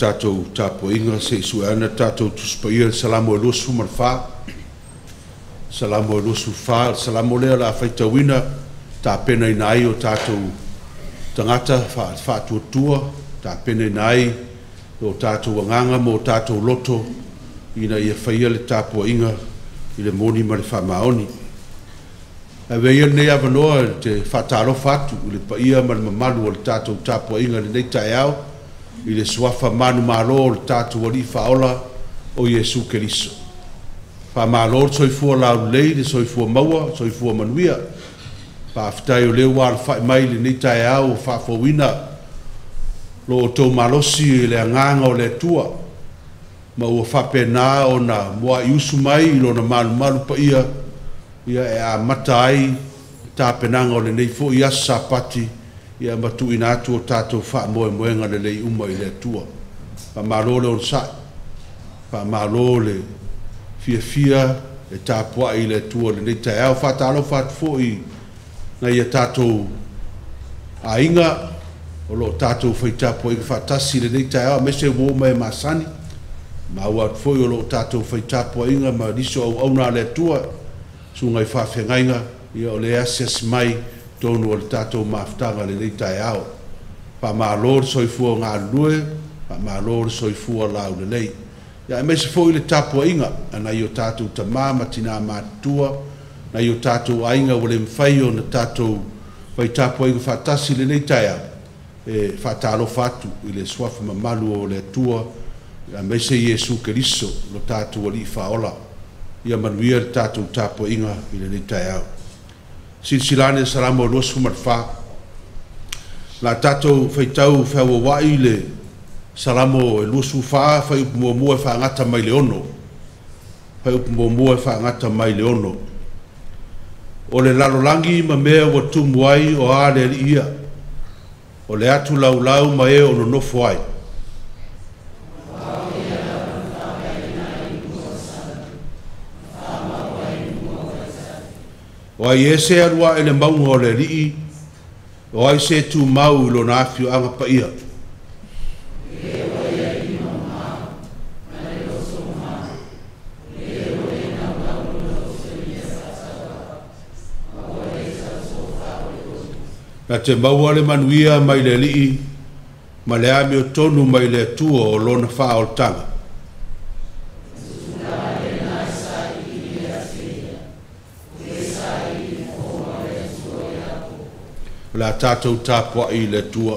tātou tāpo inga se suana tātou tuspaia salamo lusu marfa salamo lusu fa salamo lea la faitawina ta pena inai o tātou tangata fa tuatua ta pena inai o tātou wanganga mo tātou loto ina ia faia le tāpo inga i le moni ma le whamaoni aveia nei avanoa te whataro fatu i le paia ma le mamalu o le tātou tāpo inga le nei tae au i le suafa manu malo o le tātou wali whaola o Iesu Keriso. Pa malo o soifua lau lei, le soifua maua, soifua manuia. Pa aftai o leo wāra whai mai le nei tae au o whawhawina lo o tau malosi le anganga o le tua. Ma ua whapena o na mua iusu mai ilo na malu malu pa ia e a mata ai tā penanga o le nei fo i asa pati ia matu ina atu o tātou wha moe moenga le lei uma i le atua. Pa malo le on sai. Pa malo le fia e tāpua i le atua le nei tae au whatalo whatu fo i na ia tātou a inga o lo tātou whaitapua i whatasi le nei tae au mese wo mai masani. Ma ua fo i o lo tātou whaitapua inga ma riso au auna le atua sungai whawhengainga ia o le asias mai tonu o le tātou maftanga le nei tae au. Pa mālor soifua ngā lue, pa mālor soifua lau le lei. Ia e mese fo i le tapua inga, ana i o tātou tamama tina mātua, na i o tātou ainga o le mwhai o na tātou vai tapua inga whatasi le nei tae au. E whatalo fatu i le swafa mamalu o le atua, ia mese Iesu Keriso lo tātou ali whaola. Ia manuia le tātou tapua inga i le nei tae au. Silsilane salamo lusu marfa. La tatou feitau fewa wai le salamo lusu fa fai mo mo fa ngata mai le ono. Fai mo mo fa ngata mai le ono. O le lalolangi ma mea wa tumuai o ale ia. O le atu lau ma e o no fuai. O ai ese arua ele maunga o le rii, o ai se tu mau lo na afio anga pa ia. Na te maua le manuia mai le rii, ma le ame o tonu mai le atua o lona wha o tanga. La tātou tāpua i le tua.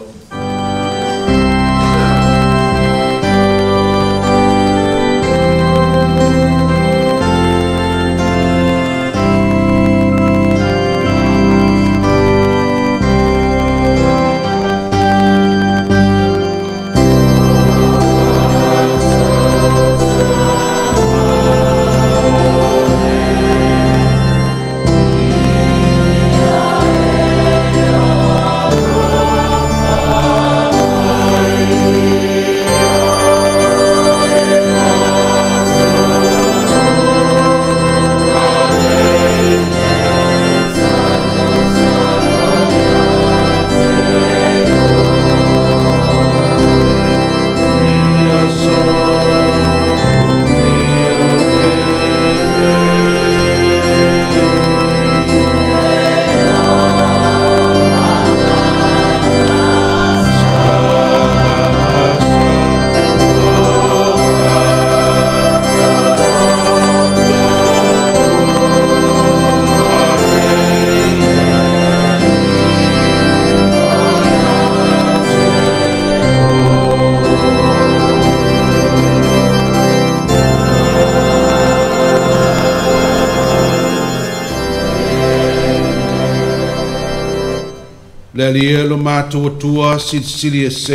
Le alielo mātou atua CCCS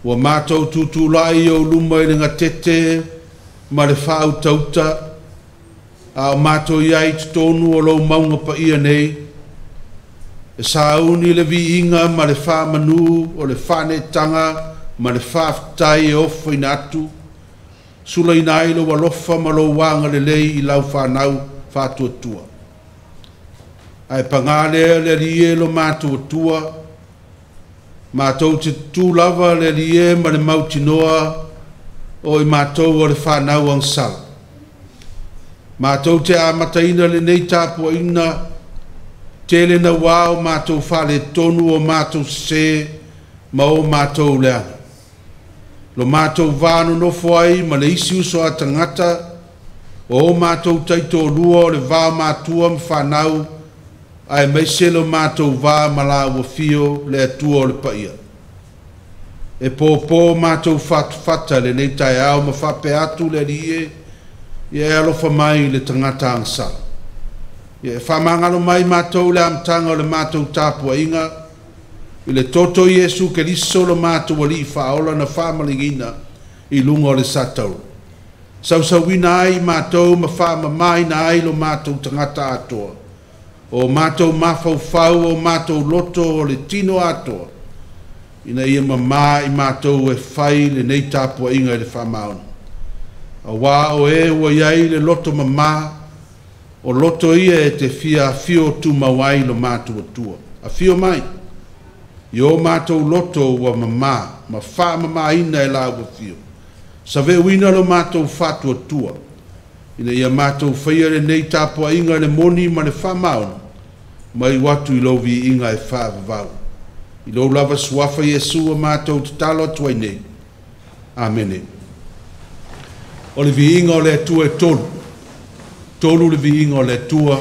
wa mātou tutulai o luma i ringa tete ma le whau tauta a o mātou iai tonu o lau maunga pa ia nei e sauni le vi inga ma le wha manu o le whane tanga ma le whaftai e ofa ina atu sula ina ilo walofa ma lo wanga le lei i lau whanau whātua tua. Ai pangale le rie lo mātua tua Mātou te tūlava le lie ma le mautinoa o i mātou o le whanau ang sala. Mātou te amataina le nei tāpua ina tele na wao mātou whale tonu o mātou se ma o mātou leana. Lo mātou vānu no fuai ma le isi uso a tangata o mātou taito lua o le vā mātua ma whanau ai mai selo mātou vā mala ua fio le atua o le paia. E pōpō mātou fata le nei tai au ma whape atu le rie i e alofa mai le tangata ang sala. I e whamangalo mai mātou le amtanga o le mātou tāpua inga i le toto Iesu ke liso lo mātou ali whaola na whamalingina i lunga o le satau. Sausawina ai mātou ma whamamai na ai lo mātou tangata atoa. O mātou mawhauwhau o mātou loto o le tino atoa. Ina ia mamā i mātou e whai le nei tāpua inga i le whamaona. A wā o e ua iai le loto mamā, o loto ia e te fia fio tu mawai lo mātou atua. A fio mai, i o mātou loto ua mamā, ma wha mamā ina e la ua fio. Sa ve uina lo mātou whatu atua. Ina ia mātou whaia le nei tāpua inga le moni ma le whamaona, mai watu i lovi inga e whaavavau. I lo lava suafa Iesu a mātou te talo tuai nei. Amene. O le viinga o le atua e tolu. Tolu le viinga o le atua.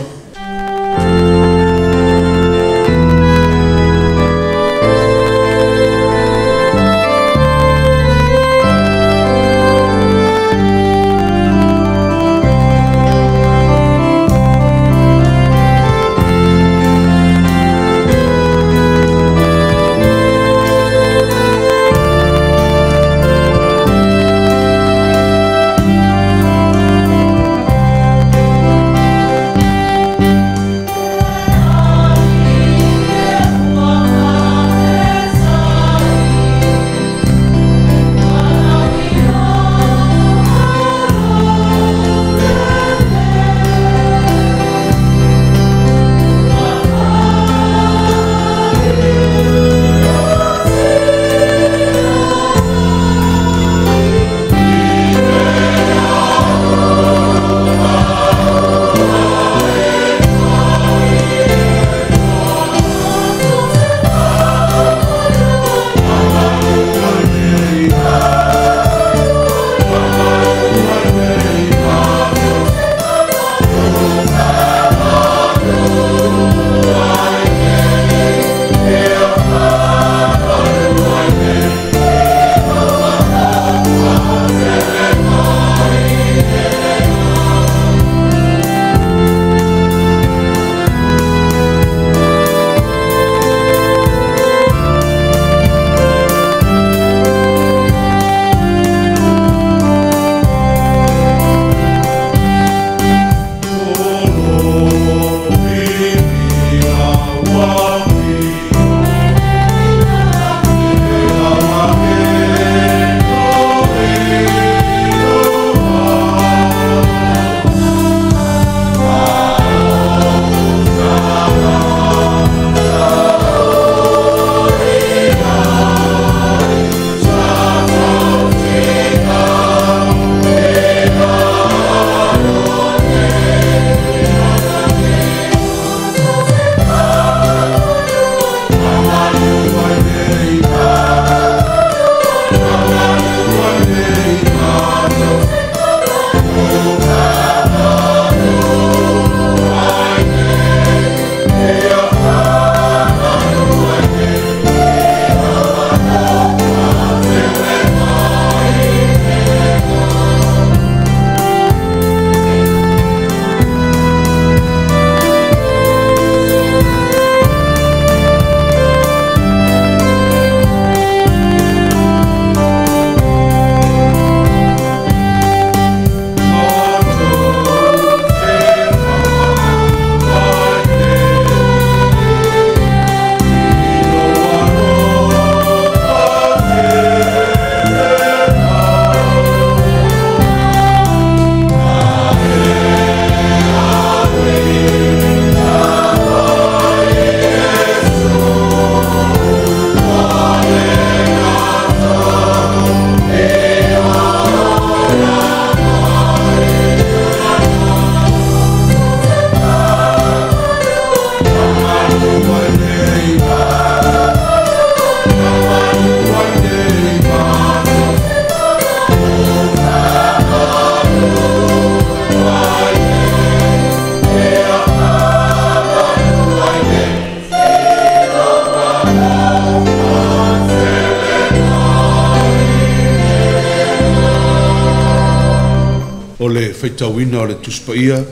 o le Feitaina o le tuspaia,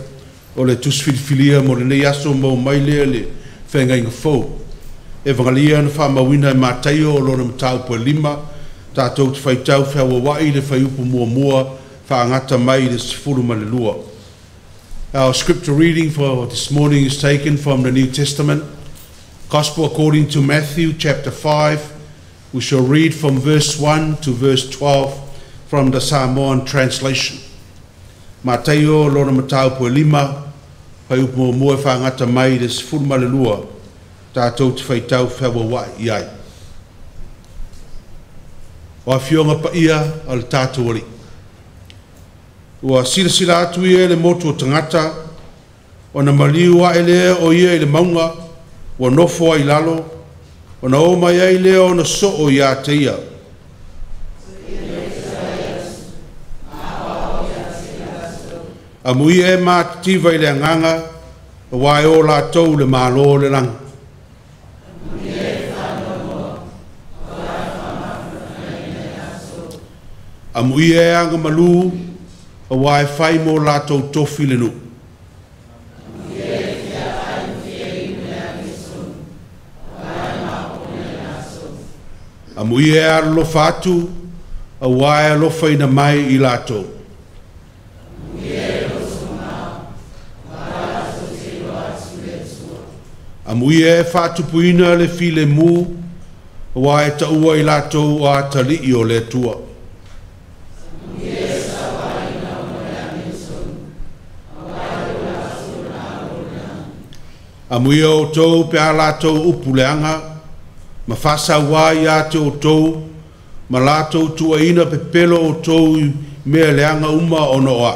o le tusfilifilia mo le nei aso mo mai le whengainga fau. E vangalia na whamawina e mātaio o lona matau po lima, tātou te whaitau whiawa wai le whaiupu mua whaangata mai le sifuru ma le lua. Our scripture reading for this morning is taken from the New Testament, Gospel according to Matthew chapter 5. We shall read from verse 1 to verse 12 from the Samoan translation. Mātaio lona matau po lima, whaiupu mua whaangata mai le sifuru ma le lua, tātou te whaitau whiawa wai iai. O a whionga pa ia al tātou ali. Ua sila atu ia le motu o tangata, o na maliu a elea o ia i le maunga, o nofo ai lalo, o na o mai ai lea o na so o ia te ia. A mui e mātiva i le anganga, o wai o lātou le mālo le lang. A mui e anga malu, a wai whai mo lātou tofi le nu. A mui e alo fatu, a wai alo whaina mai i lātou. A mui e fatu puina le file mu, a wai ta ua i lātou a tali i o le tua. A mui o tau pe a lātou upuleanga, ma whasa wai a te o tau, ma lātou tuaina pe pelo o tau mea leanga uma o noa.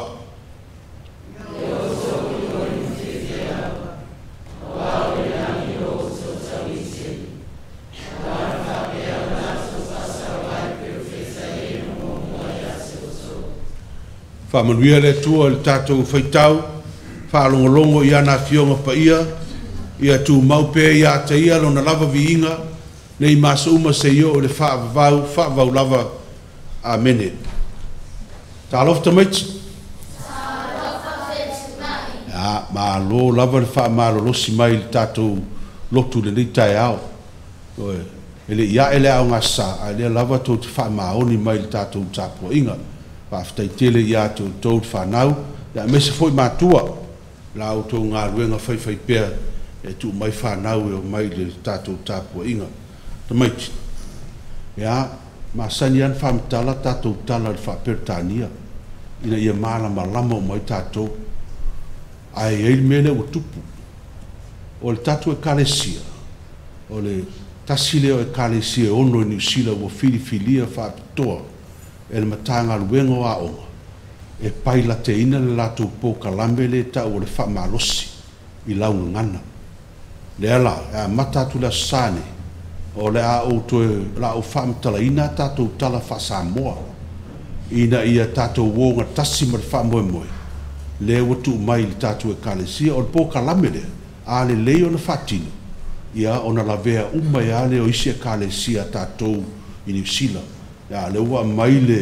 Whamanuia le tua le tātou whaitau, whaalongolongo i ana whionga pa ia tu maupe ia te ia lona lava viinga, nei masa uma se io o le whaavau lava amene. Ta alofa Tamaiti? Ma lo lava le wha malolosi mai le tātou lotu le nei tai au. Ele ia ele au ngā sa, a lea lava tō te wha maoni mai le tātou tāpua inga. Whaftai tele ia tō te whanau, ia mese foi mātua, la au tō ngā ruenga whai pēr, e tu mai whanau e o mai le tātou tāpua inga. Tamaiti. Ia, ma sani an whamitala tātou tala le whapertania. Ina ia māla malama o mai tātou. Ai eil mene o tupu. O le tātou e kalesia. O le tasile o e kalesia ono i niusila o filifilia whapitoa. E le matanga luenga o aonga. E paila te ina le lātou pō kalame le ta o le whamalosi i launga ngana. Le ala, matatu la sane, o le a o toe la o whamtala ina tātou tala wha Samoa. Ina ia tātou wonga tasi mar wha moe moe. Le watu mai li tātou e kalesia, o le pō kalame le, a le leo na whatino. Ia o na la vea umai a le o isi e kalesia tātou i New Zealand. Ia le ua mai le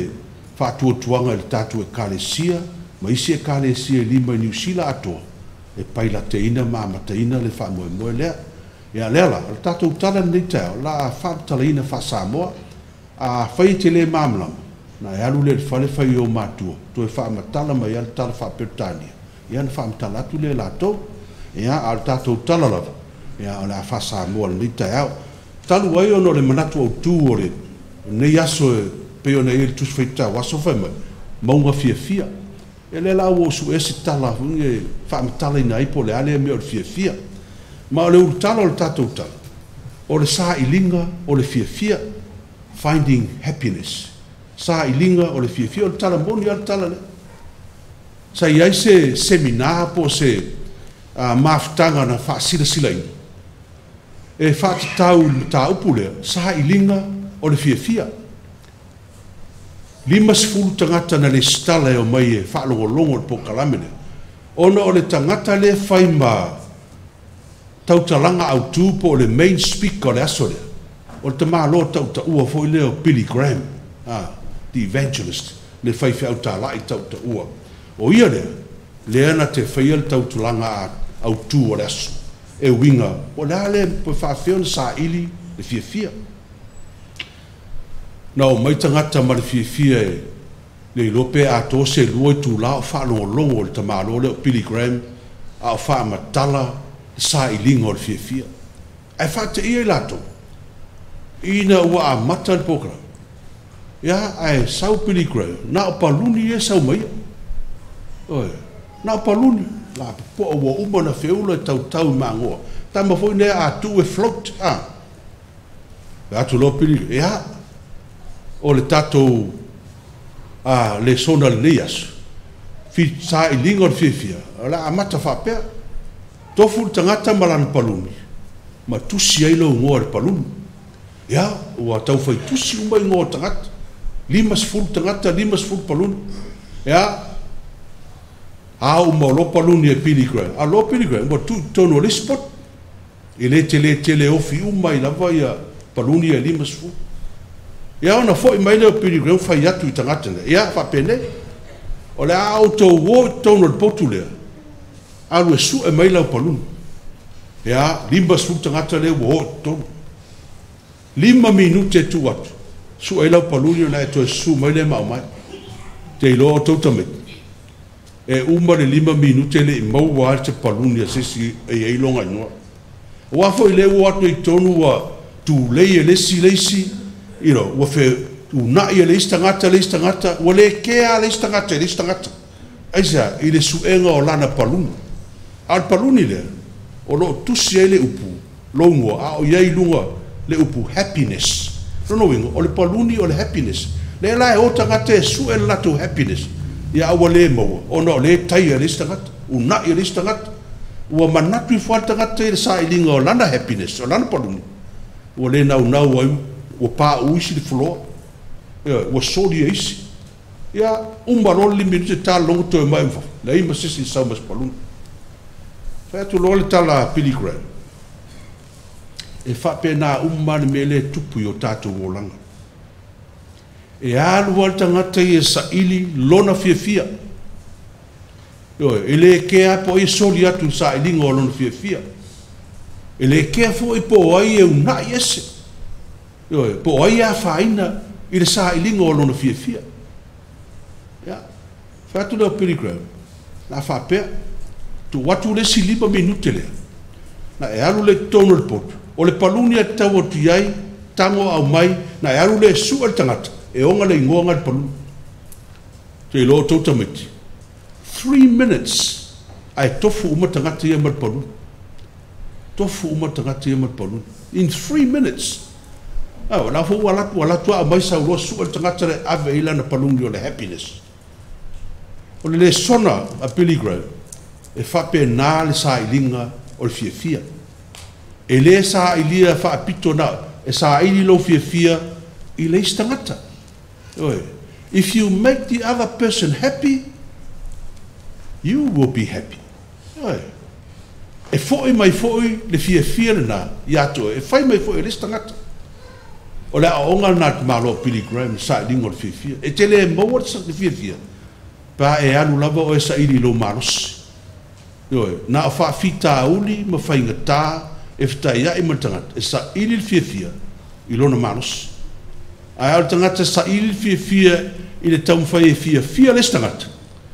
whatua tuanga li tātou e kalesia, ma isi e kalesia lima i New Zealand atoa. E paila te ina mamata ina le wha moe moe lea. Ia leala, le tātou tala nei tau, la whamtala ina wha Samoa, a whai te le mamlama, na e alu le whale whai o mātua, to e wha matala mai al tala wha Pertania. Ia na wha matala atu le lātou, ia al tātou tala lava, ia o le a wha Samoa nei tau. Talu ai ono le manatu au tū o le, nei aso e peo na e le tusi whaitau, aso whai mai, maunga fia. E le lau o su esi tala, e whamitala ina ipo le ale me o le fia. Ma o le urutala o le tātou tala. O le sā ilinga o le fia. Finding happiness. Sā ilinga o le fia o le tala moni o le tala le. Sa iai se seminar po se mafutanga na whaasila ina. E whaatatau ta upu lea, sā ilinga o le fia. Lima sefulu tangata na le stala e o mai e whaalongolongo le pokalamene. Ona o le tangata le whaima tautalanga au tūpo o le main speaker o le aso lea. O le tamalo tauta ua fo i leo Billy Graham, the evangelist, le whaiwhi au tā lai tauta ua. O ia lea na te whaia le tautulanga au tū o le aso. E winga, o lea le po whawheo na sa ili le fia. Na o mai tangata ma le fia le lope a tō se lua i tū lao whaalongolongo le tamalo le o Billy Graham a o whaamatala sa ilinga o le fia. Ai whaate ia i lato. Ina ua a mata le pokra. Ia ai sau Billy Graham. Na o paluni e sau mai. Na o paluni. La po o ua uma na whiaula tau mangoa. Tama foi nea a tu e float. Atu lo Billy Graham. Ia. O le tatou le sona le leias. Fi sa ilinga o le fia. La a mata whapea. Tofu tangata malana paluni. Ma tusi ai lo ngoa le paluni. Ia, ua tau fai tusi umai ngoa tangata. 5 tangata, 5 paluni. Ia, uma o lo paluni e Billy Graham. A lo Billy Graham, ua tono le spot. E le tele ofi umai lava ia paluni e 5. Ia, ona foi mai leo Billy Graham fai atu i tangata. Ia, whapene. O le auto wo tono le potu lea. Alu e su e mai lau paluni. Ia, 5 tangata leo wo tono. 5 minute tu atu. Su e lau paluni na e to su mai le mau mai. Te ilo o Tamaiti. E uma le 5 minute le i mau wa te paluni a sisi e eilonga inua. Wafo i le wo atu i tonu wa tu lei e leisi. Iro, wa fe una i le istangata, wa le kea le istangata. Aisa, i le suenga o lana paluni. Al paluni le, o lo tusi e le upu, longo, a o iei lunga le upu happiness. Rono wingo, o le paluni o le happiness. Le la e o tangata e su e lato happiness. Ia awa le maua, o no le tai e le istangata, una i le istangata. Ua manatu i fuan tangata e le sa ilinga o lana happiness, o lana paluni. Ua le nau ai, ua pā uisi le fuloa. Ua sori e isi. Ia umarolo li minute tā longo to e mai mfa. Le ima sisi sau mas paluni. Fai atu loa le tala Billy Graham. E whape nā umane me le tupu i o tātou wolanga. E alu al tangata i e sa ili lona fia. E le kea po i soli atu sa ilinga o lona fia. E le kea fo i po ai e una i ese. Po ai a whaina i le sa ilinga o lona fia. Fai atu leo Billy Graham. Nā whapea. Tu watu le si 5 minute lea. Na e alu le tono le potu. O le paluni a tau o tiai, tango au mai, na e alu le su al tangata. E onga le ingoanga le paluni. Te ilo tau Tamaiti. 3 minutes. Ai tofu uma tangata ia mal paluni. Tofu uma tangata ia mal paluni. In 3 minutes. La fu walatu a mai sa uloa su al tangata le ave ila na paluni o le happiness. O le sona a Billy Graham. E whape nā le sa ilinga o le fia. E le sa ilia whaapito na, e sa ili lo fia i le istangata. If you make the other person happy, you will be happy. E foi mai foi le fia le na, iato, e fai mai foi le istangata. O le aonga na te malo Billy Graham, sa ilinga o le fia. E te le maua sa le fia. Pa e alu lava o e sa ili lo marosi. Na o whaafita uli ma whainga tā e whitai ia i matangata e sa ili fia i lona manos. Ai au tangata sa ili fia i le tau mwhai e fia les tangata.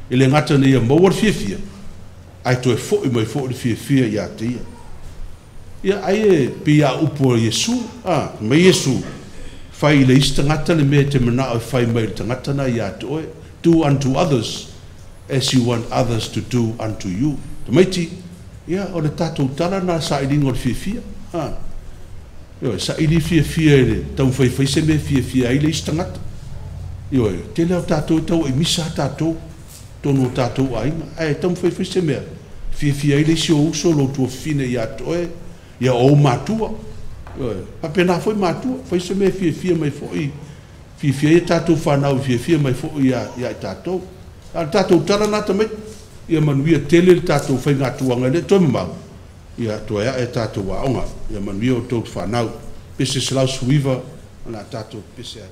I le ngata ni ia mawar fia. Ai to e fo i mai fo i fia ia te ia. Ia ai e pia upo Yesu. Mai Yesu. Whai le istangata le mea te mana o whai mai le tangata na ia te oe. Do unto others as you want others to do unto you. Tamaiti, ia, o le tātou tala nā sa ilinga o le fia. Sa ili fia ele, tau whai se me fia ai le istangata. Te leo tātou tau e misa tātou, tono tātou ainga. Tau whai se mea, fia ai le si o uso lotu o fine i atoe, ia o mātua. Pape nā whai mātua, whai se me fia mai fhoi. Fia i tātou whanau, fia mai fhoi ia tātou. Tātou tala nā Tamaiti. Ia manuia tele le tātou whai ngā tuanga le toi mamau. Ia toa ea e tātou waonga. Ia manuia o tō whanau. Pese selau suiva, ana tātou pese ai.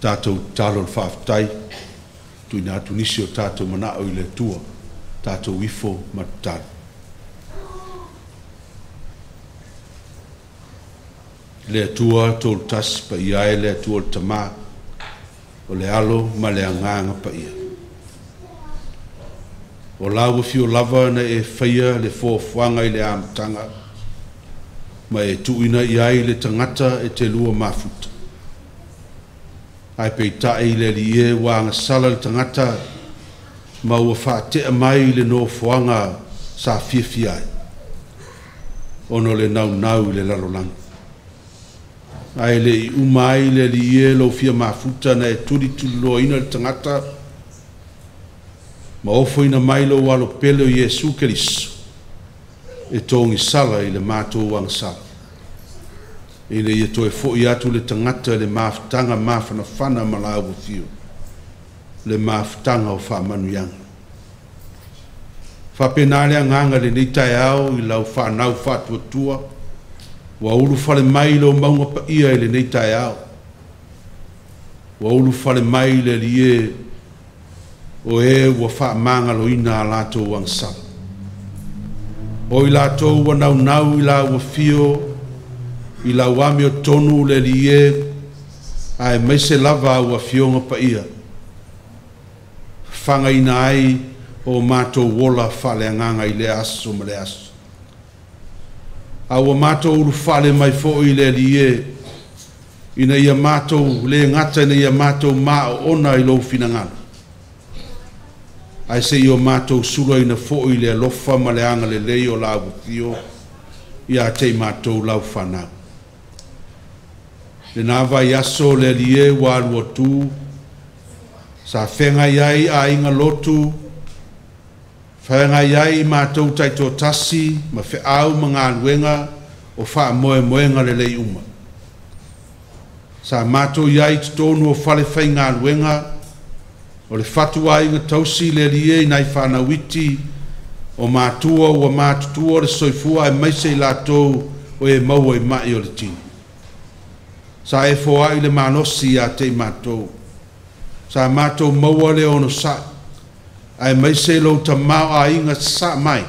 tātou talo le whaaftai, tui nā tunisi o tātou manao I le tua, tātou wifo matutalo. Le tua tōl tas pa iae le tua le tamā, o le alo ma le anganga pa ia. O lawa fio lava na e whaia le fōwhanga I le amatanga, ma e tuina iai le tangata e te lua mafuta. Ai pei tae le li e wanga sala le tangata, ma ua whaatea mai le no whanga sa fiafiai. Ono le nau le lalolanga. Ai le I umai le li e lo fia mafuta na e turi lo ina le tangata, ma ofo ina mai lo walo pele o Yesu Keriso, e tongi sala I le mātou wang sala. I le ia toe fo I atu le tangata le maftanga mawhanawhana malawa fio, le maftanga o whamanuianga. Whapenale anganga le neitai au I lau whanau whatuatua, wa ulu fale mai lo maunga pa ia I le neitai au. Wa ulu fale mai le lie o e wa whaamanga lo ina a lato wang sala. O I lato wa nau I la wa fio, I la wami o tonu le lie, ai meise lava wa fionga pa ia. Whanga ina ai o mātou wola whale anganga I le aso ma le aso. Awa mātou uru whale mai fo I le lie, ina ia mātou le ngata ina ia mātou maa o ona I lo finangana. Ai se I o mātou sura ina fo I le lofa ma le anga le lei o la wafio, ia te mātou lau whanau. Le nava I aso le lie wa luotu, sa whenga iai a inga lotu, whenga iai I mātou taito tasi, ma whe au mga luenga o wha moe moenga le lei uma. Sa mātou iai tonu o whale whainga luenga, o le fatua inga tausi le lie nai whanawiti, o mātua ua mātutua le soifua e maise I lātou o e maua I mai o le tini. Sa e foa I le manosi a te mātou. Sa mātou maua le ono sa. Ai maise lo tamau a inga sa mai.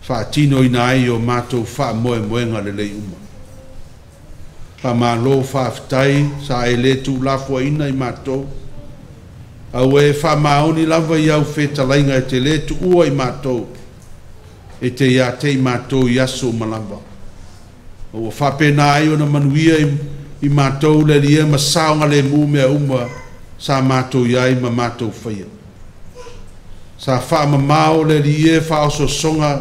Fa tino ina ai o mātou fa moe moenga le lei uma. Fa malo fa aftai sa e le tu lafua ina I mātou. Au e fa maoni lava I au whetalainga e te le tu ua I mātou. E te ia te I mātou I aso malamba. O whapena ai o na manuia I mātou le lia ma saonga le mu mea uma sa mātou iai ma mātou whaia. Sa wha mamao le lia wha oso songa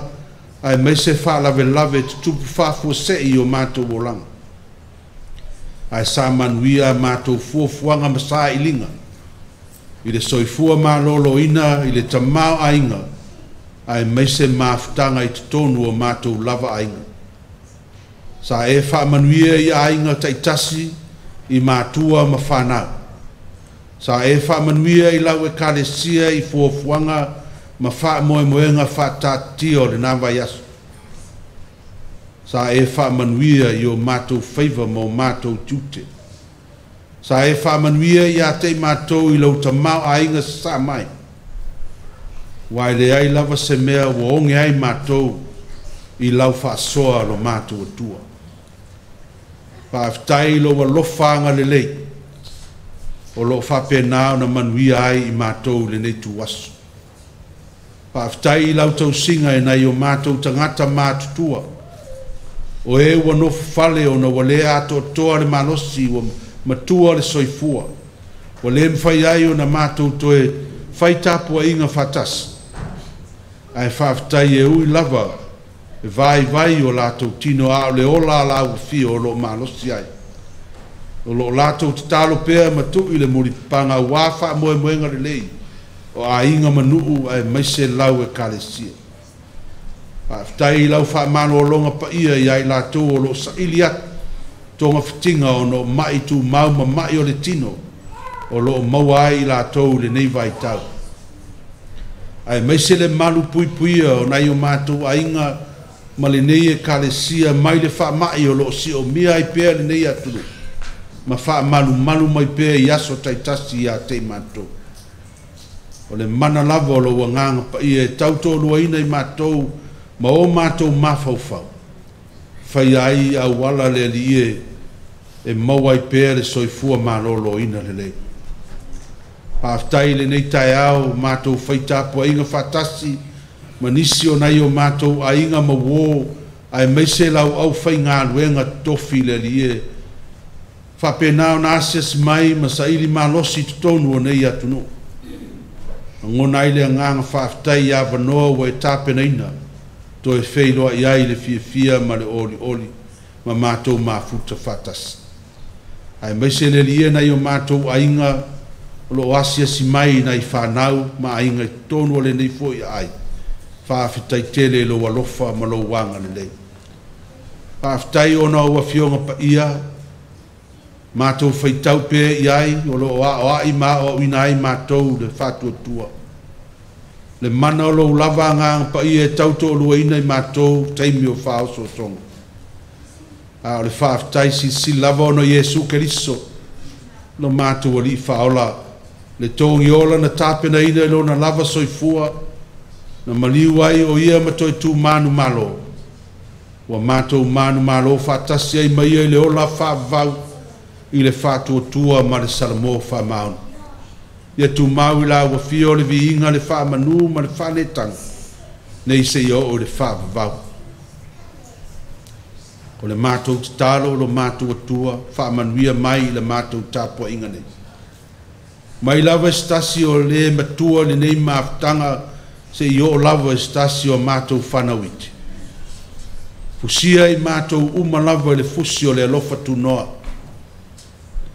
ai meise wha lave tutupu wha fuasei o mātou o langa. Ai sa manuia mātou fuafuanga ma sa ilinga. I le soifua ma lolo ina I le tamau ainga ai meise mafutanga I tutonu o mātou lava ainga. Sa e wha manuia I ainga taitasi I mātua ma whanau. Sa e wha manuia I lau e kalesia I fuafuanga ma wha moe moenga wha tātio le nāwa yasu. Sa e wha manuia I o mātou whaiva mo mātou tūte. Sa e wha manuia I a te mātou I lau tamau ainga sa mai. Wai le ai lava se mea wa onge ai mātou I lau wha soa lo mātou atua. Whaaftai lo wa lofanga le lei. O lo whapenao na manuia ai I mātou le nei tu wasu. Whaaftai lau tau singa e nei o mātou tangata mātutua. O e ua no fale o na wale ato toa le manosi o matua le soifua. O le mwhai ai o na mātou toe whaitapua inga whatas. Ai whaaftai e ui lava e vai o lātou tino a le ola la ufi o lo malosi ai. O lo lātou te talo pēr matu I le muripanga wafa moe moenga le lei. O a inga manuu ai maise lau e kalesia. Whaftai lau wha mano o longa pa ia I ai lātou o lo sa iliat. Tonga fitinga o no mai tu mauma mai o le tino. O lo maua ai I lātou le nei vai tau. Ai maise le malu pui puia o nai o mātou a inga ma le nei e kalesia mai le wha mai o lo si o mia I pēr le nei atulu. ma wha malu mai pē i aso taitasi ia te mātou. O le mana lava o lo wanganga pa i e tautolu aina i mātou, ma o mātou mawhauwhau. Whai ai au wala le li e mawai pē le soifua malolo ina le le. Pāwhtai le nei tai au mātou whaitapua inga whatasi, ma nisi o nei o mātou a inga ma wō, ai meise lau au whai ngā luenga tofi le li whapenao na ases mai ma sa ili malosi tutonu o nei atu no. Ngona ile nganga whaftai a wanoa wa e Taitaiina, to e wheiloa i ai le fia ma le oli, ma mātou mafuta whatasi. Ai meise le lia nei o mātou a inga lo asia si mai nei whanau ma a inga i tonu o le nei fo i ai. Whawhitai tele lo walofa ma lo wanga le lei. Whawhitai ona ua fionga pa ia, mātou whaitau pē i ai, o lo o ai mā o ina ai mātou le whātua tua. Le mana o lo lava ngā pa i e tauto o lua ina i mātou taimi o whao so tonga. O le whawhitai si lava ono Jesu Keriso, lo mātou o li whaola, le tongi ola na Taitaiina i lo na lava soifua, na maliu ai o ia matoi tu manu malo. Wa mātou manu malo whatasi ai mai ai le ola whavau, i le whātua tua ma le salamo whamaun. Ia tu mau i la ua fio le vi inga le whamanu ma le whanetang, nei se i o le whavavau. O le mātou talo o le mātou tua, whamanuia mai le mātou tāpua inga nei. Mai lava stasi o le matua le nei maaftanga se i o lava stasi o mātou whanawiti. Fusia i mātou lava le fusi o le alofa tu noa.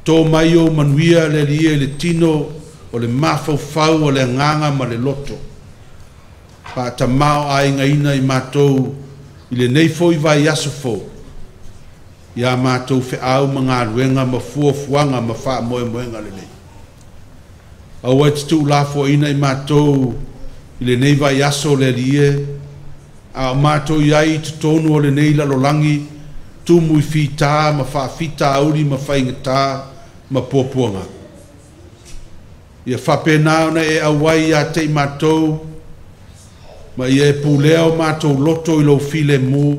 Tō mai o manuia le lia le tino o le mawhauwhau o le nganga ma le loto. Pa ta mao a inga ina i mātou i le neifo i vai aso fo. Ia mātou whi au ma ngā ruenga ma fuafuanga ma wha moe moenga le nei. Au e titu lafo ina i mātou i le nei vai aso le lia. A mātou iai te tonu o le nei lalolangi tumu i fita ma wha fita auri ma whaingatā ma puapuanga. Ia whapenao na e awai a te mātou, ma ia e pūleo mātou loto i lo file mu,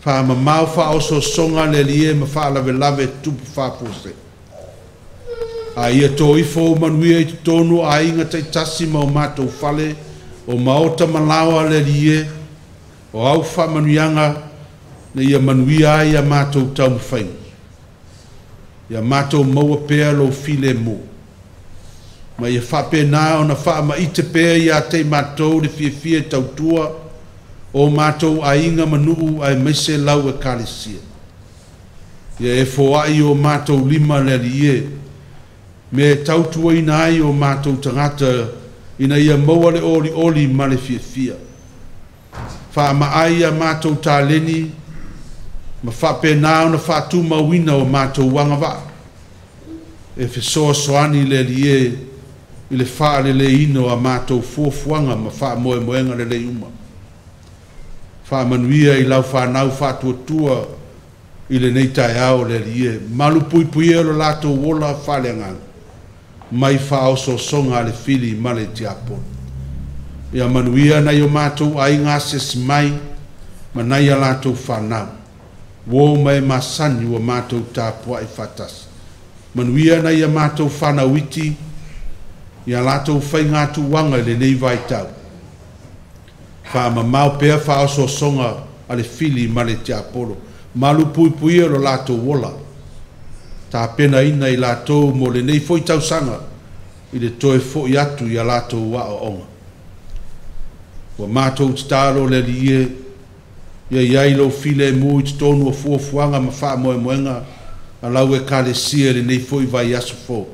wha ma mau wha oso songa le lie ma wha lave lave tupu whapose. A ia tō ifo manuia i tonu a inga te tasi ma o mātou whale, o maota malawa le lie, o au wha manuianga, na ia manuia ai a mātou tau mwhainga. Ia mātou maua pēr lo file mu. Ma ia whapena o na wha ma ite pēr ia te mātou le fie tautua o mātou a inga manuu ai meise lau e kālesia. Ia e fōai o mātou lima le lie. Me tautua ina ai o mātou tangata ina ia maua le oli ma le fie. Wha ma ai a mātou tāleni, ma whapena o na whātu mawina o mātou wangava. E whesoa soani le lie i le whaare le ino a mātou fuafuanga ma wha moe moenga le uma. Wha manuia i lau whanau whātua tua i le nei tai ao le lie. Malu pui e lo lātou wola whaleangang. Mai wha oso songa le fili ma le tiapon. Ia manuia na i o mātou ai ngāses mai ma nai a lātou whanau. Wo mai masani wa mātou tāpua i whatas. Manuia na i a mātou whanawiti, ia lātou whai ngātu wanga le nei vai tau. Wha ma mau pēr wha oso songa a le fili ma le te apolo. Malu pui e lo lātou wola. Tā pena ina i lātou mo le nei foi tau sanga i le toe fo i atu i a lātou wa o onga. Wa mātou titaro le lie, ia iai lo file mui te tonu o fuafuanga ma wha moe moenga a lau e kālesia le nei foi vai aso fo.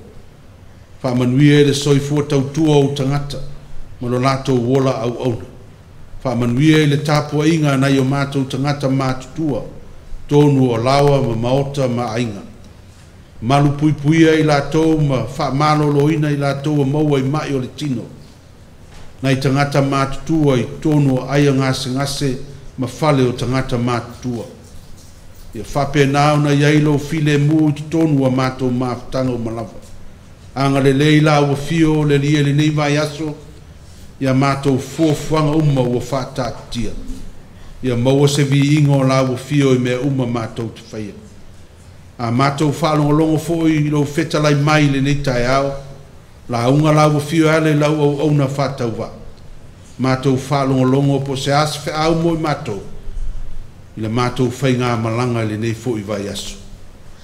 Wha manuia le soifua tautua o tangata ma lo lātou wola au auna. Wha manuia le tāpua inga na i o mātou tangata mātutua tonu o lawa ma maota ma ainga. Malu puipuia i lātou ma wha malolo ina i lātou a maua i mai o le tino. Nai tangata mātutua i tonu o aia ngase ma whale o tangata mātutua. Ia whapena ona iai lo file mu i tonu a mātou mawhtanga o malawa. Anga le leila ua fio le lia le nei vai aso, ia mātou fuafuanga uma ua whātātia. Ia maua se vi ingo la ua fio i mea uma mātou te whaia. A mātou whalongolongo fo i lo whetalai mai le nei tai ao, la unga la ua fio ale lau au auna whātau wa. Mātou whalongolongo po se as whe au mo i mātou. I le mātou whai ngā malanga le nei fo i vai aso.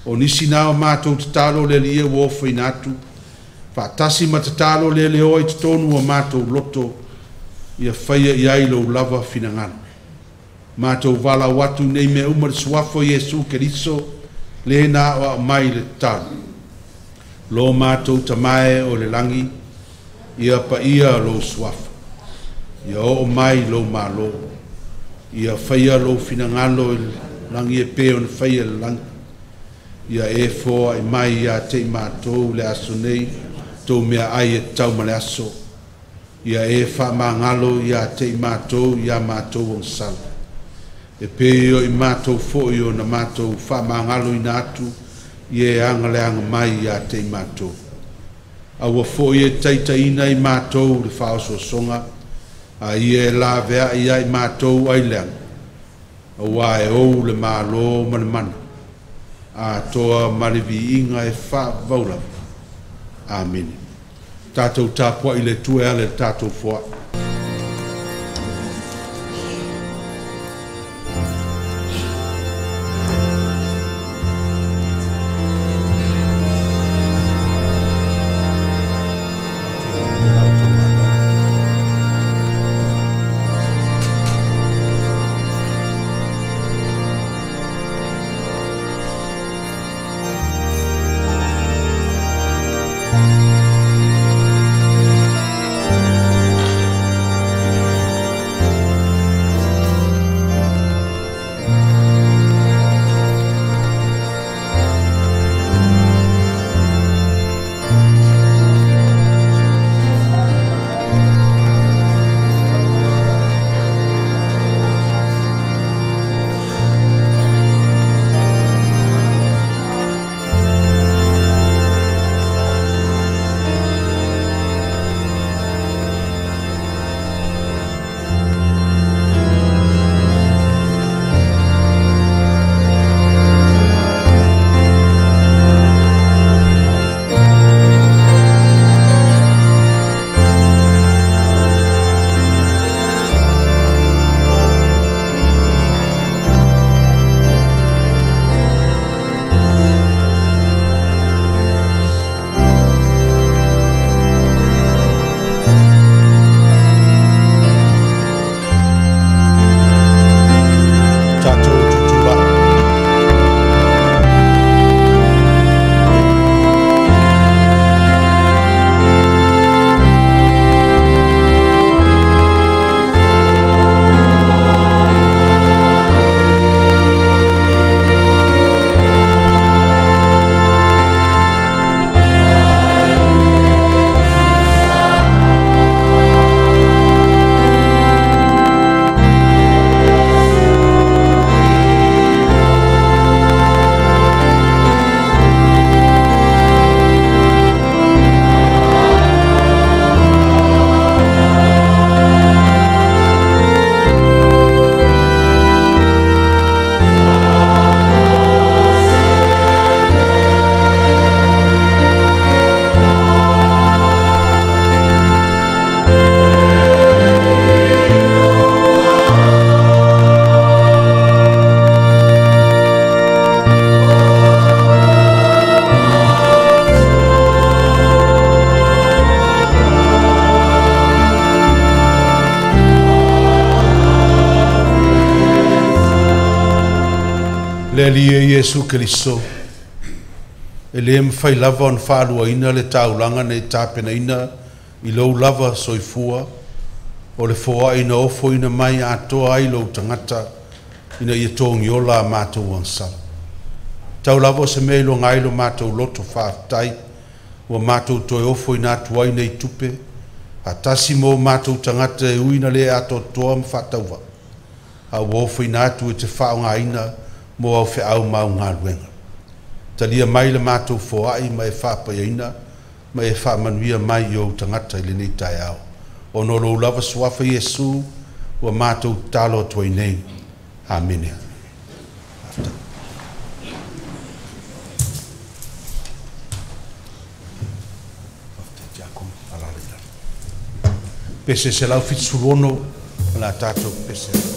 O nisi nao mātou te talo le lia ua ofa i nātu, whaatasi ma te talo le leo i te tonu a mātou loto, ia whaia i ailo lava finangana. Mātou wala watu nei mea umar suafo Jesu Keriso, le na o mai le talo. Lo mātou tamae o le langi, ia pa ia lo suafo. Ia o mai lo malo. Ia whaia lo finangalo i langi e peo na whaia le langi. Ia e fōa i mai ia te mātou le aso nei, tō mea ai e tau ma le aso. Ia e wha mangalo ia te mātou, ia mātou on sala. E peo i mātou fōi o na mātou wha mangalo i nātu, ia e anga le anga mai ia te mātou. Aua fōi e Taitaiina i mātou le whaoso songa, a ia e la vea ia i mātou ai leang. Aua e ou le mālo manamana. A toa marivi inga e wha vaula. Amen. Tātou tāpua i le tue ale tātou fua. Le alia Jesu Keriso, e le mwhai lava on whārua ina le taulanga ne tāpena ina I lou lava soifua, o le foa ina ofo ina mai atoa ai lou tangata ina ia tōngi o la mātou ansala. Tau lava se mei lo ngai lo mātou loto whātai, ua mātou toi ofo ina atua ina I tupe, a tasi mo mātou tangata e uina le ato toa mwhatauwa. A ofo ina atu e te whaonga ina, mo au fe au mau ngā luenga. Talia mai le mātou foai mai whāpaiaina, mai whāmanuia mai i o tangata i le nei tai au. O no lo lava suafa Yesu, wa mātou talo tuai nei. Amen. Pese se lau fitsulono la tātou pese.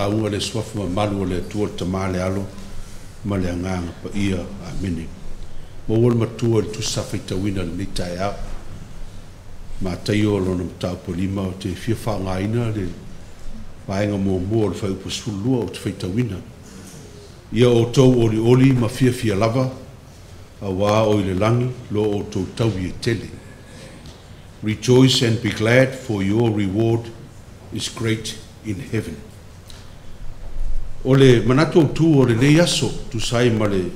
launga le swafu ma malu le tua tamale alo ma le anganga pa ia a mini. Ma wala matua le tusa whaitawina le nitai au. Ma taio lona mtau po lima o te fia whaangaina le vaenga mua le whaupa sulua o te whaitawina. Ia o tau oli ma fia lava a wā o le langi lo o tau tau i tele. Rejoice and be glad, for your reward is great in heaven. o le manatu o tu o le nei aso tu sai ma le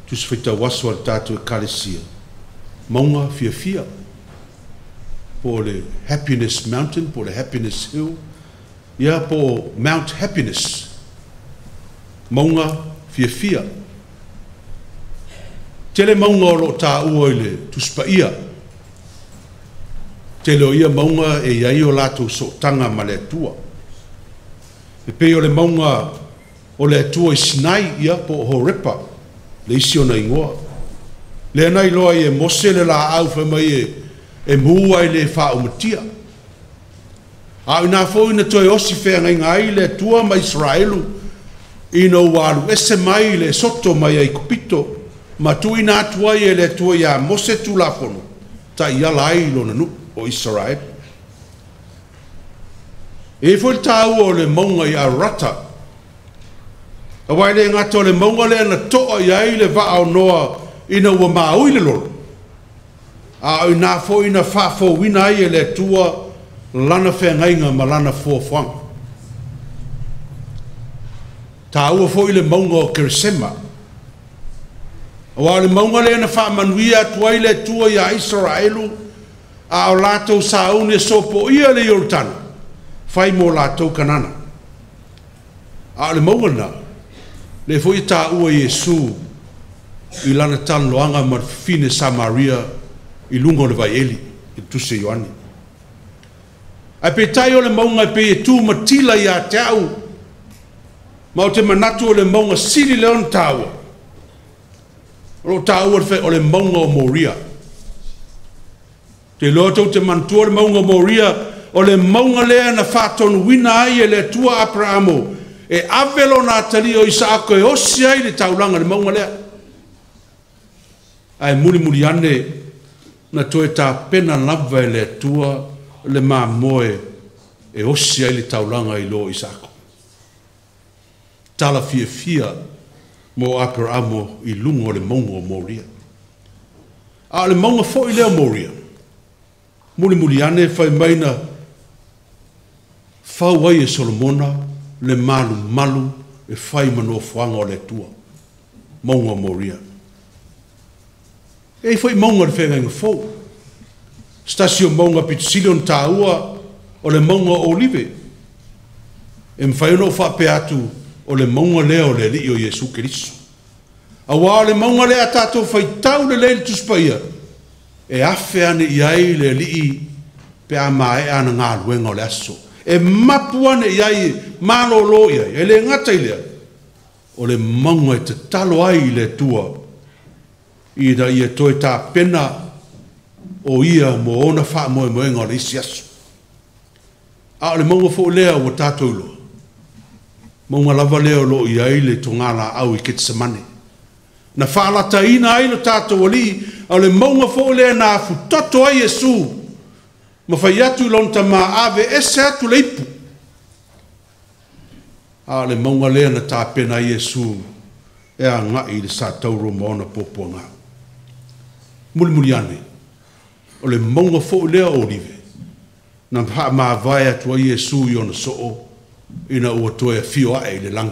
tu se fita waso al tātou e kalesia maunga fia po le Happiness Mountain, po le Happiness Hill, ia po Mount Happiness, maunga fia. Tele maunga o lo tā ua i le tuspaia, tele o ia maunga e iai o lātou sotanga ma le atua. E pei o le maunga o le atua i Sinai ia po Horepa, le isi o na ingoa. Le anai loa i e mose le la au whamai e mua i le wha umatia. A ina fo ina toi osi whea ngai ngai le tua ma Israelu ina walu ese mai le soto mai ai kupito ma tu ina atua i le tua ia mose tu la fono ta ia lai lo nanu o Israel. E fo il tau o le maunga i a rata. A wai le ngato le maunga le na toa i ai le va au noa ina ua maui le lolo. A ina fo ina fa fo wina ai le tua lana whengainga ma lana fuafwanga. Ta ua fo i le maunga o Kerisema. A wa le maunga le na wha manuia tua i le tua i a Israelu a o lātou saune sopo ia le Yortana. Whai mo lātou kanana. A le maunga na le fo i ta ua Yesu i lana taloanga ma fine Samaria i lungo le vaieli i tuse Ioani. Ai pe tai o le maunga pe e tū matila i a te au ma o te manatu o le maunga siri leon tāua o tāua o le maunga o Moria te loto te manatu o le maunga o Moria o le maunga lea na whātonu wina ai e le tua Abrahamo e avelo na tali o Isaako e osi ai le taulanga le maunga lea ai muri ane na toe tā pena lava e le tua le māmoe e osi ai le taulanga i lo Isaako. Tala fia mo Abrahamo i lungo le maunga o Moria. A le maunga fo i leo Moria. Muri ane whai maina whau ai e Solomona le malu e whai mano whanga o le tua. Maunga o Moria. E foi maunga le whenga fo. Stasio maunga pitusilion tāua o le maunga o Olive. E mwhaiono whape atu o le maunga lea o le li o Jesu Keriso. A wā le maunga lea tātou whaitau le leile tuspaia. E awhi ane iai le li pe a mae ana ngā luenga o le aso. E mapu ane iai malo lo iai. E le ngata i lea. O le maunga e te talo ai le tua. I da ia toe tā pena o ia mo ona wha moe moenga o le isi aso. A le maunga fo lea o tātou loa. Maunga lava lea o lo i aile to ngala au I Getsemane. Na whaalataina aile tātou o li, a le maunga fo lea na futoto ai Jesu. Ma whai atu lonta ma ave ese atu leipu. A le maunga lea na tā pena ai Jesu e a ngai le sa tauro maona popo ngā. Muri ane. O le maunga fo lea o live. Na maa vai atu ai Jesu I ona soo. Ina ua toe fio ae le lang.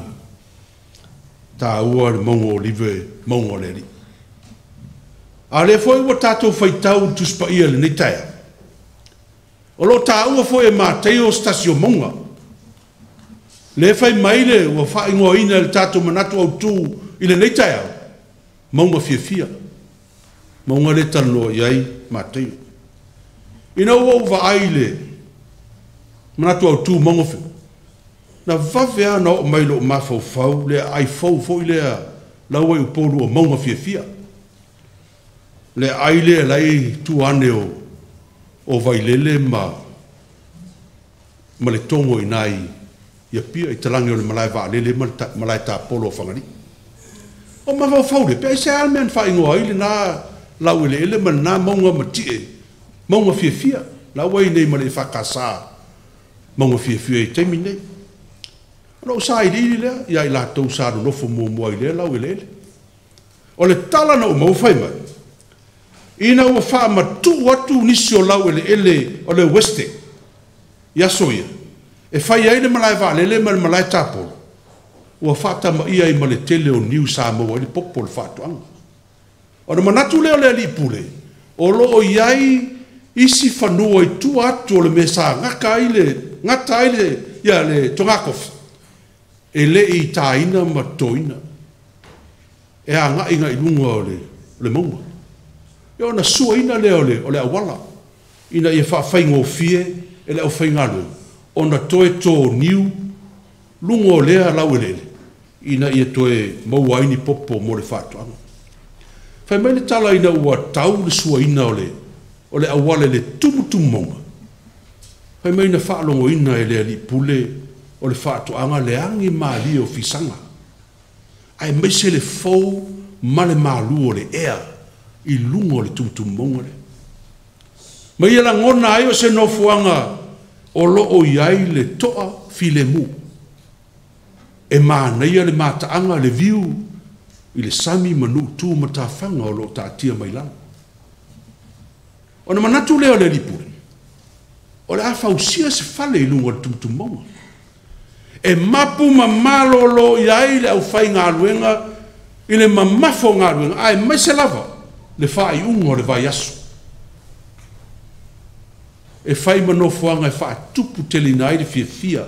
Tā ua le maunga o live, maunga o le li. A le foi ua tātou whaitau tuspa ia le neitaia. O lo tā ua foi e mātei o stasio maunga. Le whai maile ua wha ingoa ina le tātou manatu au tū I le neitaia. Maunga fia. Maunga le talo iai mātei. Ina ua uwa aile manatu au tū maunga fia. Na vavea na o mailo o mafau le ai fau I lea lau ai upolu o maunga fia. Le ai lea lai tu ane o vailele ma le tongo I nai ia pia I talangi o le malai vaa lele malai tā polo o whangari. O mafau le pe se almean wha ingoa I le na lau ele ma na maunga matie maunga fia. Lau ai nei ma le whakasa maunga fia I teimi nei. Ano sa I lili lea, ia I lātou sa no nofo mua I lea, lau ele. O le tala na o maufai mai. Ina ua wha matu atu nisi o lau ele, o le weste. Ia soia. E whai aile malai vā lele ma malai tāpolo. ua whaatama ia I male tele o New Samoa le popo le whaatuanga. O na manatu leo le li pule, o lo o iai isi whanua I tu atu o le mesa ngaka ngata I le tongakofi. E le I taina ma toina. E a nga inga ilunga o le maunga. E o na sua ina leo o le awala. Ina ia whaafai fie, e le au whai ngalu. O na toe tō niu, lunga o lea lau elele. Ina ia toe mauaini popo mo le whaatuanga. Whai mai le tala ina ua tau le sua ina o le awale le tumutumu maunga. Whai mai na whaalongo ina e le li pule o le whaatuanga le angi maali o fisanga. Ai mai se le fau ma le malu o le ea I lunga o le tumutumu maunga le. Mai ala ngona ai o se nofuanga o lo o iai le toa file mu. E mānaia le mātaanga le viu I le sami manu tu matawhanga o lo tātia mai lana. O na manatu leo le lipure. O le awhausia se fale I lunga o le tumutumu maunga. E mapu mamalo lo iai le au whai ngā ruenga I le mamafo ngā ruenga. Ai mai se lava le whai unga o le vai asu. E whai manofuanga e wha tupu telina ai le fia.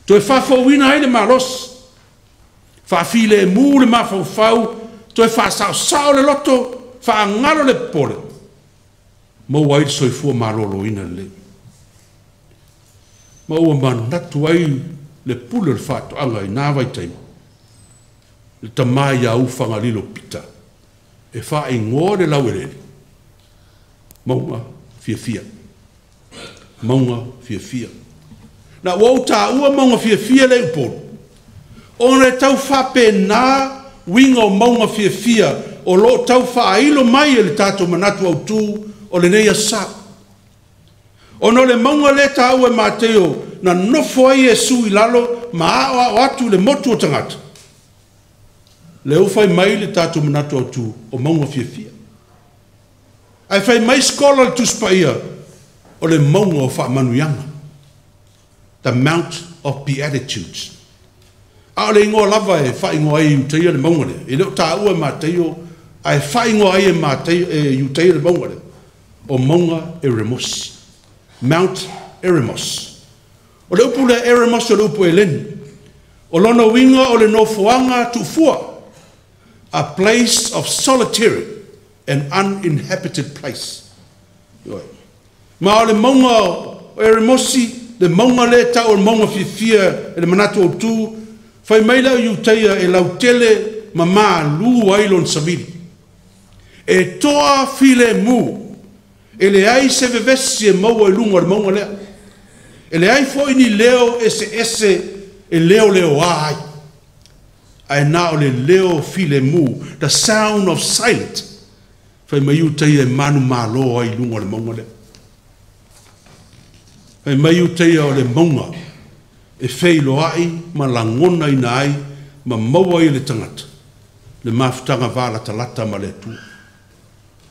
To e wha whauina ai le maros. Wha file e mū le mawhau whau. To e wha sao le loto. Wha ngaro le pole. Mau ai soifua marolo ina le. Mau manatu ai le pule le whatoanga I nā Waitemata. Le tamai a ufanga lilo pita. E wha I ngō le lauerele. Maunga fia. Maunga fia. Na wau tā ua maunga fia le upolu. O ne tau whape nā winga o maunga fia o lo tau whailo mai e le tātou manatu au tū o le neia sā. O no le maunga le tā ua māteo na nofo ai e sui lalo ma o atu le motu o tangata. Le ufai mai le tātou manatu au tū o maunga fia. Ai whai mai skola le tuspaia o le maunga o whaamanuyanga. The Mount of Beatitudes. A le ingoa lava e whaingoa ai uteia le maunga le. E leo tā ua māteo ai whaingoa ai e uteia le maunga le. O maunga Eremos. Mount Eremos. O le upu le Eremos o le upu e leni. O lono winga o le nofuanga tufua. A place of solitary and uninhabited place. Ma o le maunga o Eremosi, le maunga le ta o le maunga fia e le manatu o tū, whai maila o iuteia e lautele ma mā lu ailon savili. E toa file mu, e le ai se vevesi e maua e lunga le maunga lea. E le ai fo ini leo ese e leo ai. Ai nā o le leo file mu, the sound of silent. Whai mai iuteia e manu mālo ai lunga le maunga lea. Whai mai iuteia o le maunga e whailo ai, ma langona ina ai, ma maua i le tangata. Le mafutanga wala talata ma le tu.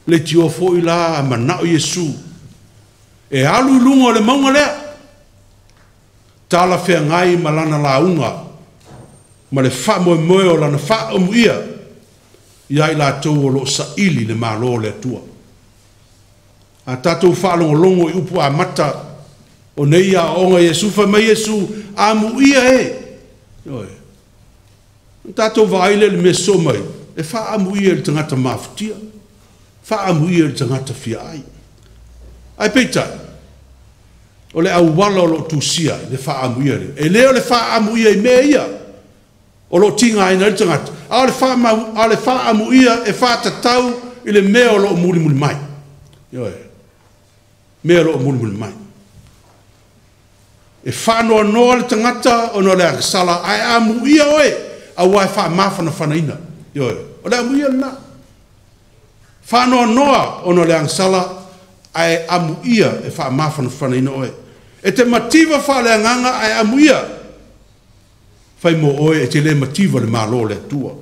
Le tio fo i la ma nao Yesu. E alu lunga o le maunga lea. Tala whea ngai ma lana launga. Ma le wha moe o lana wha o muia. Ia i la tau o lo sa ili le malo le tua. A tatou wha longo I upu a mata. O nei a onga Yesu wha mai Yesu a muia e. Tatou vaile le meso mai. E wha a muia le tangata mafutia. Wha a muia le tangata fia ai. Ai peitai. O le au wala o lo tusia le wha a muia le. E leo le wha a muia I mea ia. O lo tinga ai na le tangata. A le wha a muia e wha tatau I le mea o lo muli mai. Mea lo muli mai. E whanoa noa le tangata o no le akasala ai a muia oe a wai wha mawhana whanaina. O le a muia na. Whanoa noa o no le akasala ai a muia e wha mawhana whanaina oe. E te mativa wha le anganga ai a muia. Whai mo oe e te le mativa le malo le tua.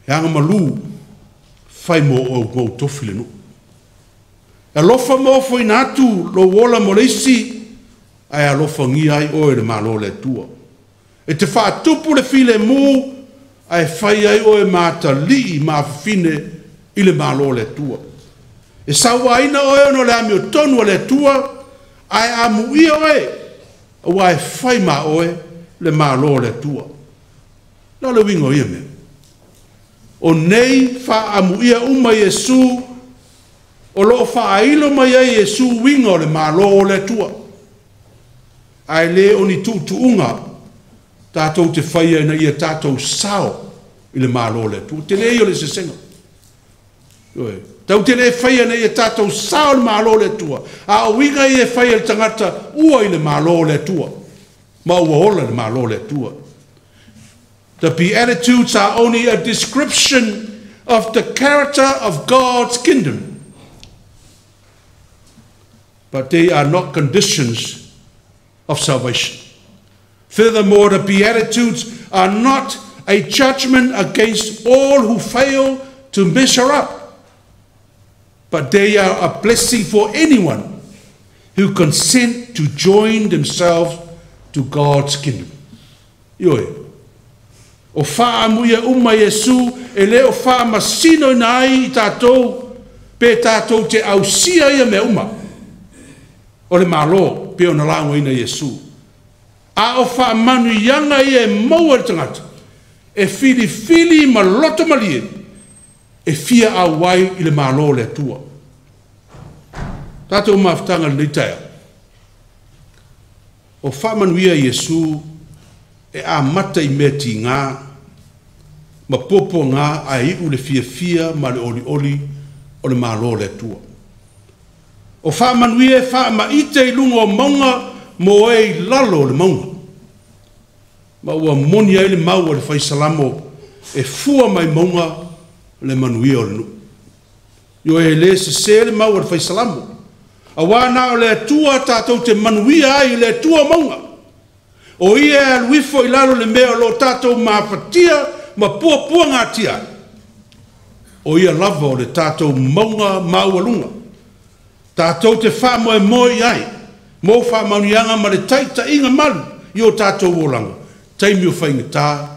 E anga malu whai mo oe ngau tofi le no. E lofa mo fo I natu lo wola mo leisi ai alofa ngi ai oe le malo le tua. E te whaatupu le file mū, ai whai ai o e māta li ma fine i le malo le tua. E sawa ina o e no le ami o tonu le tua, ai amu ia o e, o ai whai ma o e le malo le tua. Na le wingo ia me. O nei wha amu ia uma Yesu, o lo wha ailo mai ai Yesu wingo le malo le tua. Ai le o ni tuunga, tātou te whaia na ia tātou sao i le malo le tua. Te le o le sesenga. Tau te le whaia na ia tātou sao le malo le tua. A o winga i e whaia le tangata ua i le malo le tua. Ma ua ola le malo le tua. The Beatitudes are only a description of the character of God's kingdom. But they are not conditions of salvation. Furthermore, the Beatitudes are not a judgment against all who fail to measure up, but they are a blessing for anyone who consent to join themselves to God's kingdom. Ioi. O wha amuia uma Yesu, e leo wha masino nai i tātou, pe tātou te ausia ia me uma. O le malo, pe o na lango ina Yesu. A o wha manu ianga i e maua le tangata, e fili ma loto malie, e fia a wai i le malo le tua. Tātou maftanga le taia. O wha manu ia Yesu, e a mata i mea ti ngā, ma popo ngā a iu le fia ma le oli o le malo le tua. O wha manuia e wha ma ite i lunga o maunga mo e lalo le maunga. Ma ua moni ai le maua le whai salamo e fua mai maunga le manuia o le nu. Yo e le se le maua le whai salamo. A wana o le tua tātou te manuia ai le tua maunga. O ia aluifo i lalo le mea lo tātou maafatia ma pua ngā tia. O ia lava o le tātou maunga maualunga. Tātou te wha moe ai. Mo wha maunianga ma le taitaiina malu i o tātou olanga. Taimi o whainga tā,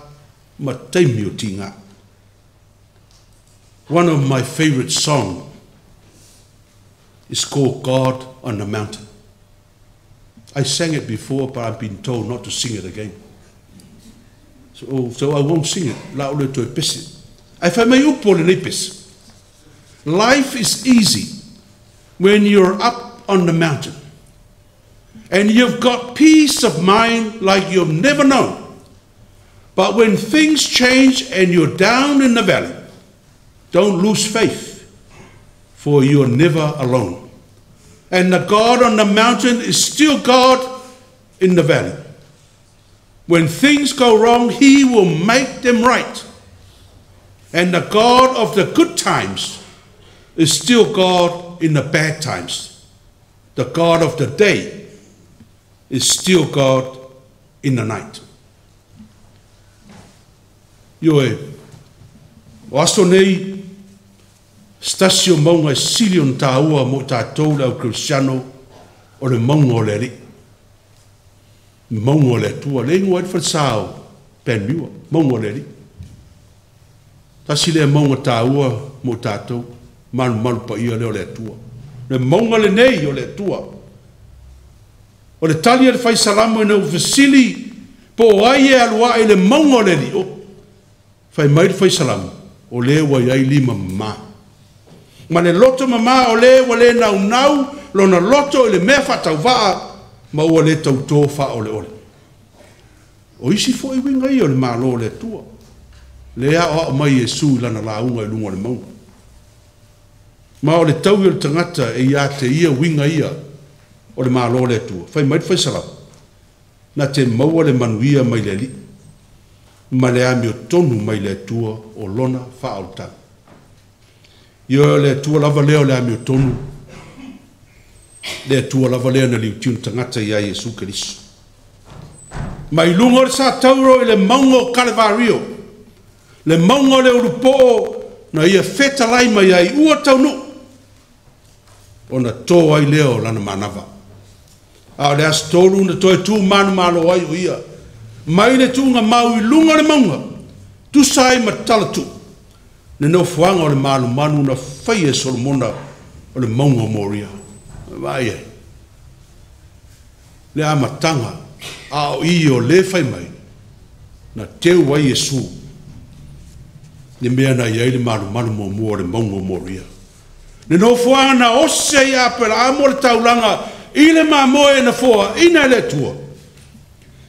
ma taimi o tinga. One of my favorite songs is called God on the Mountain. I sang it before, but I've been told not to sing it again. So I won't sing it. La ole to pesi. I fa mai upo le pesi. Life is easy when you're up on the mountain. And you've got peace of mind like you've never known. But when things change and you're down in the valley, don't lose faith, for you're never alone. And the God on the mountain is still God in the valley. When things go wrong, he will make them right. And the God of the good times is still God in the bad times. The God of the day is still God in the night. Ioe, o aso nei, stasio maunga e silion tā ua mo tātou lau Cristiano o le maunga o le ri. Maunga o le tua, le ingo ed whatsao pen miua, maunga o le ri. Tasi le maunga tā ua mo tātou, manu pa ia leo le tua. Le maunga le nei o le tua. O le talia le fai salamo e na ufasili, po ai e alua e le maunga o le ri. Fai mai fai salam o le wa yai lima ma. Ma le loto mama o le wa le nau lo na loto le mea fatau va ma o le tau to fa o le ole. O isi fo I winga I o le malo le tua. Le a o mai Yesu lana launga I lunga le maunga. Ma o le tau I o le tangata e ia te ia winga ia o le malo le tua. Fai mai fai salam. Na te maua le manuia mai le li. Ma le ami o tonu mai le tua o lona whaauta. Io le tua lava leo le ami o tonu. Le tua lava leo na liu tiun tangata ia Yesu Keriso. Mai lungo le sa tauro I le maungo Calvario. Le maungo le urupo na ia feta lai mai ai ua taunu. O na tō ai leo lana manava. A le as tōru na toi tū manu malo ai o ia. mai le tunga mau I lunga le maunga, tu sai ma tala tu, ne no fuanga o le malu manu na whaia Solomona o le maunga moria. Vai e. Le amatanga, a o I o le whai mai, na teu wai Yesu, ne mea na iai le malu manu mo mua o le maunga moria. Ne no fuanga na ose I apela amo le taulanga, I le mamoe na foa, ina le tua.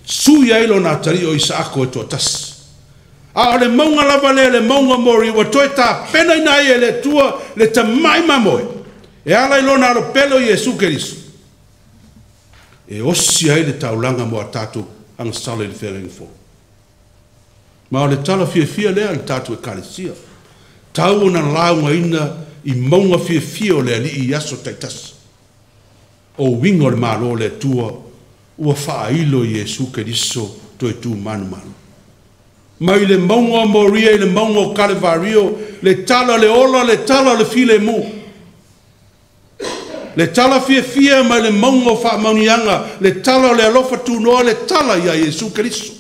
Sui ailo na tari o Isaako e tuatasi. A o le maunga lava le maunga mori, wa toi ta pena ina e le tua, le tamai mamoe. E ala ilo na alo pelo Yesu Keriso. E osi ai le taulanga mo a tatu, anga sale le whenga fo. Ma o le tala fia lea le tatu e kalesia. Tau na launga ina I maunga fia o le ali I aso taitasi. O wingo le malo le tua, ua whailo Yesu Keriso toi tu manu. Mai le maunga moria I le maunga o Kalevario, le tala le ola, le tala le file mu. Le tala fia mai le maunga o whaamaunianga, le tala le alofa tunoa, le tala ia Yesu Keriso.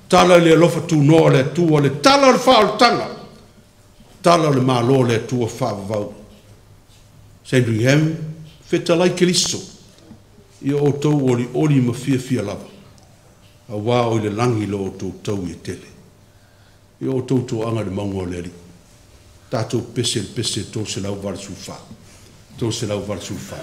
Tala le alofa tunoa le tua, le tala le whaoltanga. Tala le malo le tua whaavavau. Sandringham, Fetalai Keriso, I o tau ori ma fia lava. A wā o le langi lo o tau I tele. I o tau anga le maunga o le ali. Tātou pese tau se lau varsu wha. Tau se lau varsu wha.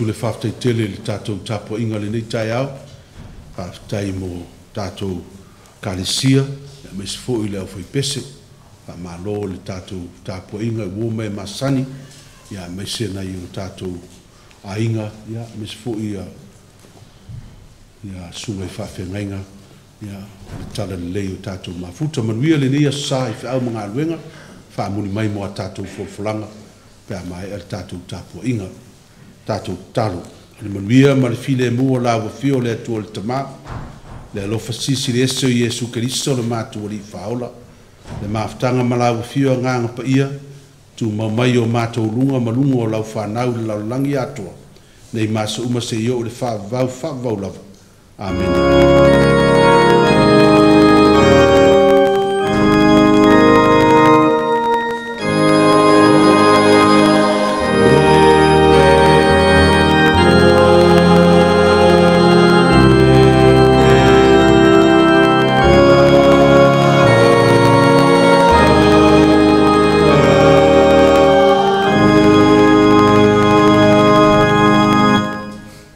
atu le whaftaitele le tātou tāpua inga le nei tai au, whaftai mo tātou kālesia, ia me se fo i leo whai pese, malo le tātou tāpua inga i wō mai masani, ia me se na i o tātou a inga, ia me se fo i sunga i whawhengainga, ia le tala le lei o tātou mafuta, manuia le nia sa i whiau mga aluenga, whamuni mai mo a tātou wholwholanga, pēr mai al tātou tāpua inga, tātou talo. Le manuia ma le file mua la wa fio le atua le tamā, le alofa sisi le ese o Iesu Keriso le mātua li whaola, le maftanga ma la wa fio nganga pa ia, tu mai o mātou lunga malunga o lau whanau le lau langi atua, nei masa uma se i o le whavau lava. Amen.